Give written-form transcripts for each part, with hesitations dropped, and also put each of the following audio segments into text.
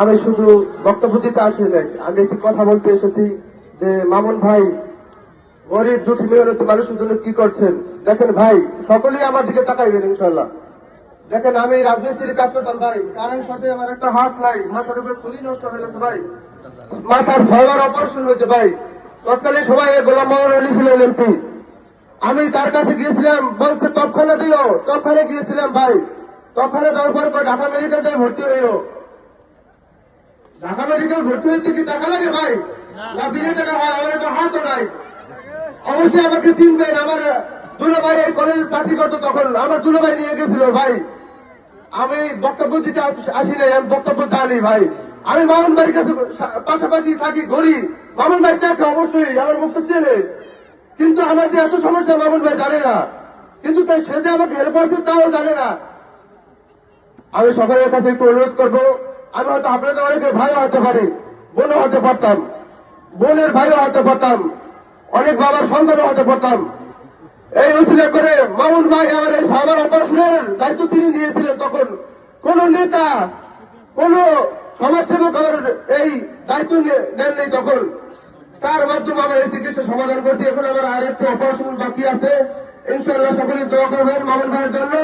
আমি শুধু বক্তব্য দিতে আসি নাই, আমি একটি কথা বলতে এসেছি যে মামুন ভাই গরিব দুঃখী মেহনতি মানুষের জন্য কি করছেন। দেখেন ভাই, সকলেই আমার দিকে তাকাইবেন ইনশাল্লাহ। দেখেন, আমি রাজমিস্ত্রির কাজ করতাম ভাই, কারণ সাথে আমার একটা হাত নাই, মাথার উপরে খুলি নষ্ট হয়ে গেছে ভাই, মাথার 6বার অপারেশন হয়েছে ভাই। তৎকালীন সবাই গোলাম মোহাম্মদ আলী ছিলেন এমপি। আমি তার কাছে গিয়েছিলাম, বলছে তৎক্ষণে দিও, তৎক্ষণে গিয়েছিলাম ভাই। তৎক্ষণে দেওয়ার পর ঢাকা মেডিকেল থেকে ভর্তি হইও। ঢাকা মেডিকেল ভর্তি হইতে কি টাকা লাগে ভাই? না, বিনা টাকা হয়। আমার একটা হাতও নাই। অবশ্যই আমাকে চিনবেন, আমার দুলো ভাই এই কলেজে চাকরি করতো, তখন আমার দুলো ভাই নিয়ে গেছিল ভাই। আমি বক্তব্য দিতে আসি নাই, আমি বক্তব্য জানি ভাই। আমি মামুন ভাইয়ের কাছে পাশাপাশি থাকি, ঘুরি। মামুন ভাই দেখে অবশ্যই আমার মুখ চেনে, কিন্তু আমার যে এত সমস্যা মামুন ভাই জানে না, কিন্তু তাই সে যে আমাকে হেল্প করছে তাও জানে না। আমি সকলের কাছে একটু অনুরোধ করবো, আমি হয়তো আপনাদের অনেকের ভাইও হতে পারি, বোনও হতে পারতাম, বোনের ভাইও হতে পারতাম, অনেক বাবার সন্তানও হতে পারতাম। এই উচিত করে মামুন ভাই আমার এই সাবার অপারেশনের দায়িত্ব তিনি নিয়েছিলেন, তখন কোন নেতা, কোন সমাজসেবক আমার এই দায়িত্ব নেননি। তখন তার মাধ্যমে আমার এই চিকিৎসা সমাধান করছি। এখন আমার আর একটু অপারেশন বাকি আছে, ইনশাআল্লাহ সকলে দোয়া করবেন মামুন ভাইয়ের জন্য।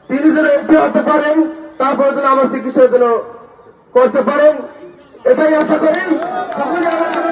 তিনি যেন এমপি হতে পারেন, তারপরে যেন আমার চিকিৎসা যেন করতে পারেন, এটাই আশা করি। সকলে আমার সাথে